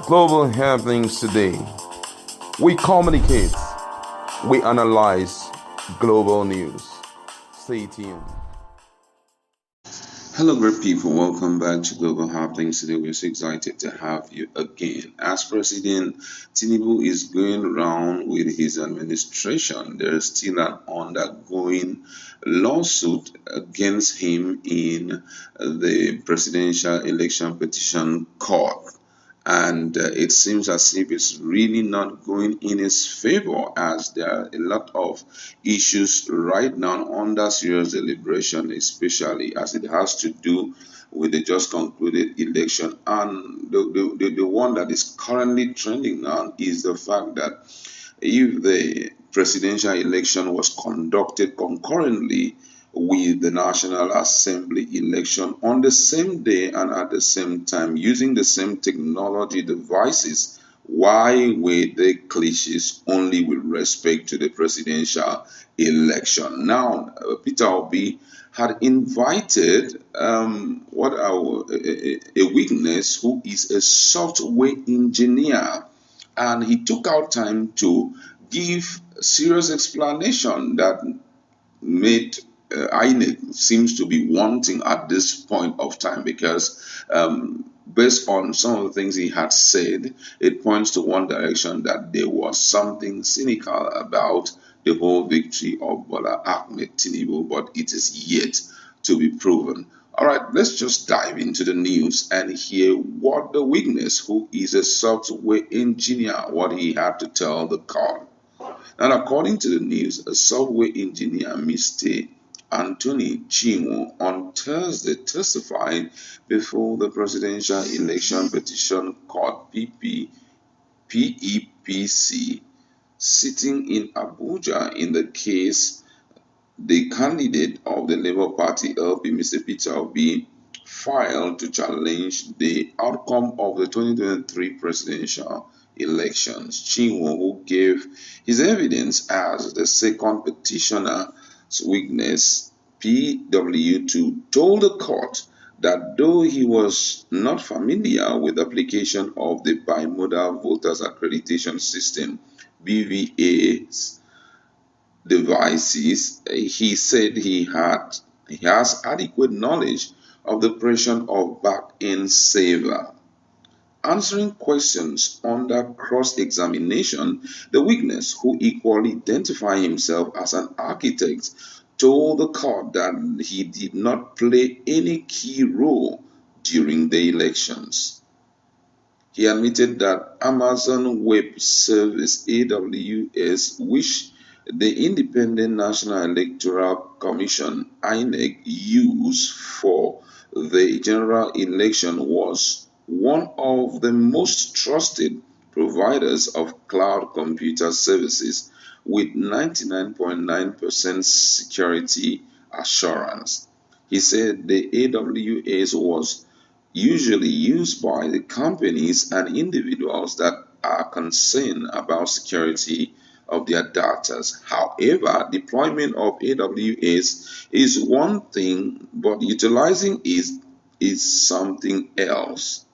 Global happenings today. We communicate, we analyze global news. Stay tuned. Hello, great people. Welcome back to Global Happenings. Today, we're so excited to have you again. As President Tinubu is going around with his administration, there is still an ongoing lawsuit against him in the Presidential Election Petition Court. And it seems as if it's really not going in his favor, as there are a lot of issues right now under serious deliberation, especially as it has to do with the just concluded election. And the one that is currently trending now is the fact that if the presidential election was conducted concurrently with the National Assembly election on the same day and at the same time using the same technology devices, why were they clashes only with respect to the presidential election? Now, Peter Obi had invited a witness who is a software engineer, and he took out time to give serious explanation that made INEC seems to be wanting at this point of time, because based on some of the things he had said, it points to one direction, that there was something cynical about the whole victory of Bola Ahmed Tinubu, but it is yet to be proven. All right, let's just dive into the news and hear what the witness, who is a software engineer, what he had to tell the court. And according to the news, a software engineer, Mr. Anthony Chinwo, on Thursday testified before the Presidential Election Petition Court PEPC, sitting in Abuja in the case the candidate of the Labour Party LP, Mr. Peter Obi, filed to challenge the outcome of the 2023 presidential elections. Chinwo, who gave his evidence as the second petitioner's witness, PW2, told the court that though he was not familiar with the application of the Bimodal Voters Accreditation System, BVA's devices, he said he has adequate knowledge of the operation of back-end saver. Answering questions under cross-examination, the witness, who equally identified himself as an architect, told the court that he did not play any key role during the elections. He admitted that Amazon Web Service (AWS), which the Independent National Electoral Commission (INEC) used for the general election, was one of the most trusted providers of cloud computer services with 99.9% security assurance. He said the AWS was usually used by the companies and individuals that are concerned about security of their data. However, deployment of AWS is one thing, but utilizing it is something else.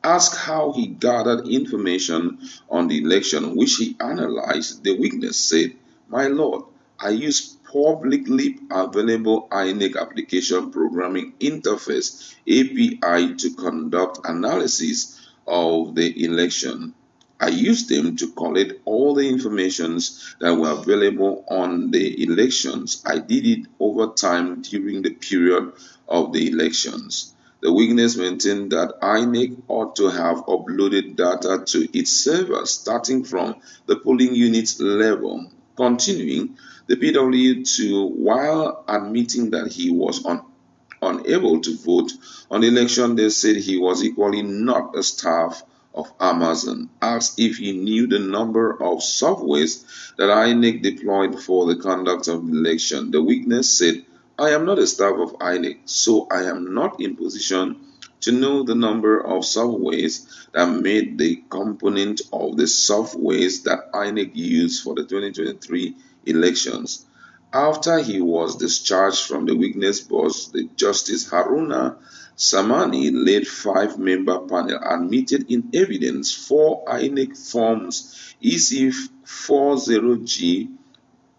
Asked how he gathered information on the election, which he analyzed, the witness said, "My lord, I use publicly available INEC application programming interface (API) to conduct analysis of the election. I used them to collect all the informations that were available on the elections. I did it over time during the period of the elections." The witness maintained that INEC ought to have uploaded data to its servers starting from the polling unit level. Continuing, the PW2, while admitting that he was unable to vote on the election day, said he was equally not a staff of Amazon. Asked if he knew the number of softwares that INEC deployed for the conduct of the election, the witness said, "I am not a staff of INEC, so I am not in position to know the number of softwares that made the component of the softwares that INEC used for the 2023 elections. After he was discharged from the witness box, the Justice Haruna Samani led five-member panel admitted in evidence four INEC forms EC40G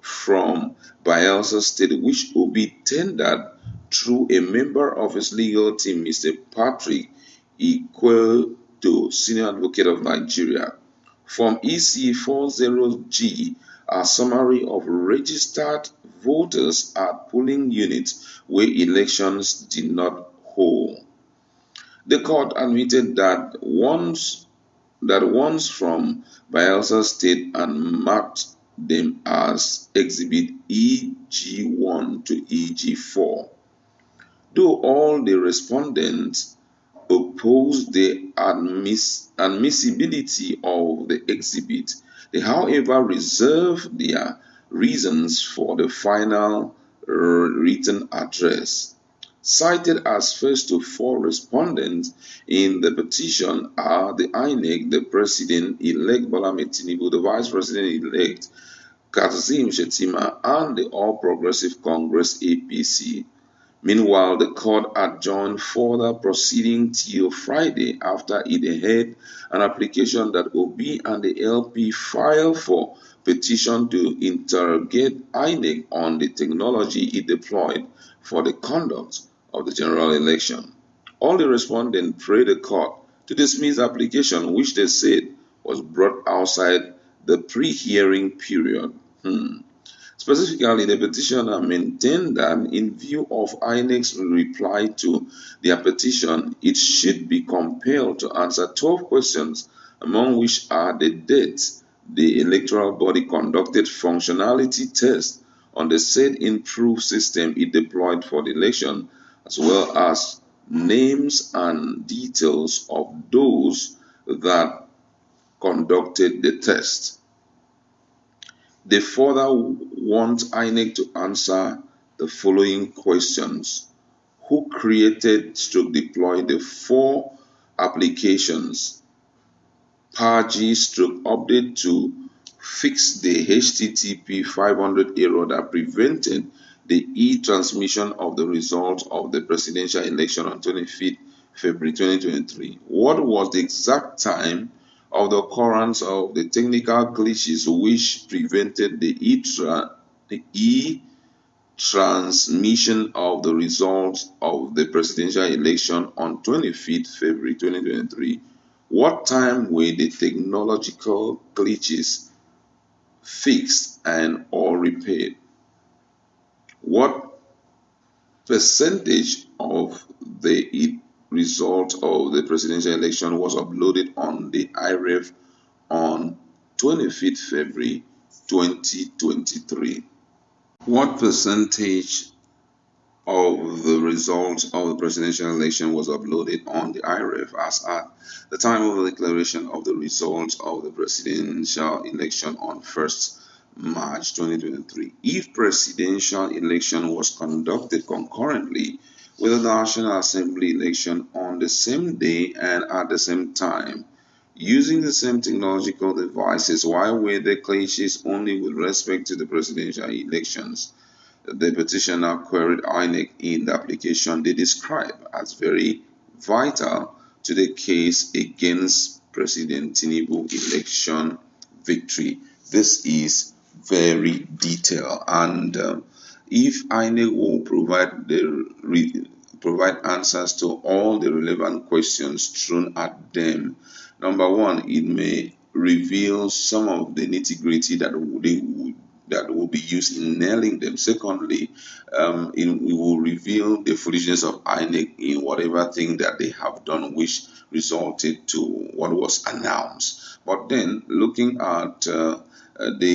from Bayelsa State, which will be tendered through a member of his legal team, Mr. Patrick Ikwedo, Senior Advocate of Nigeria. Form EC40G, a summary of registered voters at polling units where elections did not hold. The court admitted that ones from Bayelsa State and marked them as Exhibit EG1 to EG4. Though all the respondents opposed the admissibility of the exhibit, they however reserved their reasons for the final written address. Cited as first to four respondents in the petition are the INEC, the President-elect Bola Tinubu, the Vice President-elect Kazim Shettima, and the All Progressive Congress APC. Meanwhile, the court adjourned further proceeding till Friday after it heard an application that Obi and the LP filed for petition to interrogate INEC on the technology it deployed for the conduct of the general election. All the respondents prayed the court to dismiss the application, which they said was brought outside the pre-hearing period. Specifically, the petitioner maintained that in view of INEC's reply to their petition, it should be compelled to answer 12 questions, among which are the dates the electoral body conducted functionality tests on the said improved system it deployed for the election, as well as names and details of those that conducted the test. They further want INEC to answer the following questions. Who created/deployed the four applications? PAGI/update to fix the HTTP 500 error that prevented the e-transmission of the results of the presidential election on 25th February 2023. What was the exact time of the occurrence of the technical glitches which prevented the e-transmission of the results of the presidential election on 25th February 2023? What time were the technological glitches fixed and or repaired? What percentage of the result of the presidential election was uploaded on the IREF on 25th February 2023? What percentage of the results of the presidential election was uploaded on the IREF as at the time of the declaration of the results of the presidential election on 1st March 2023? If presidential election was conducted concurrently with the National Assembly election on the same day and at the same time, using the same technological devices, why were the glitches only with respect to the presidential elections? The petitioner queried INEC in the application they describe as very vital to the case against President Tinubu election victory. This is very detailed, and if INEC will provide answers to all the relevant questions thrown at them, number one, it may reveal some of the nitty-gritty that will be used in nailing them. Secondly, it will reveal the foolishness of INEC in whatever thing that they have done, which resulted to what was announced. But then, looking at the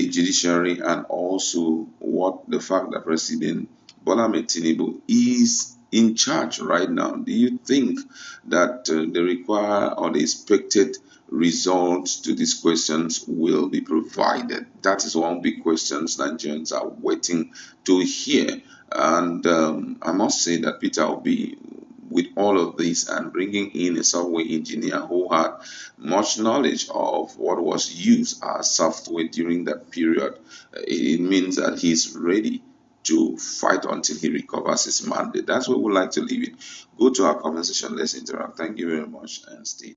judiciary and also the fact that President Bola Tinubu is in charge right now, do you think that the required or the expected results to these questions will be provided? That is one big question Nigerians are waiting to hear. And I must say that Peter Obi, with all of this and bringing in a software engineer who had much knowledge of what was used as software during that period, it means that he's ready to fight until he recovers his mandate. That's where we like to leave it. Go to our comment section. Let's interact. Thank you very much and stay.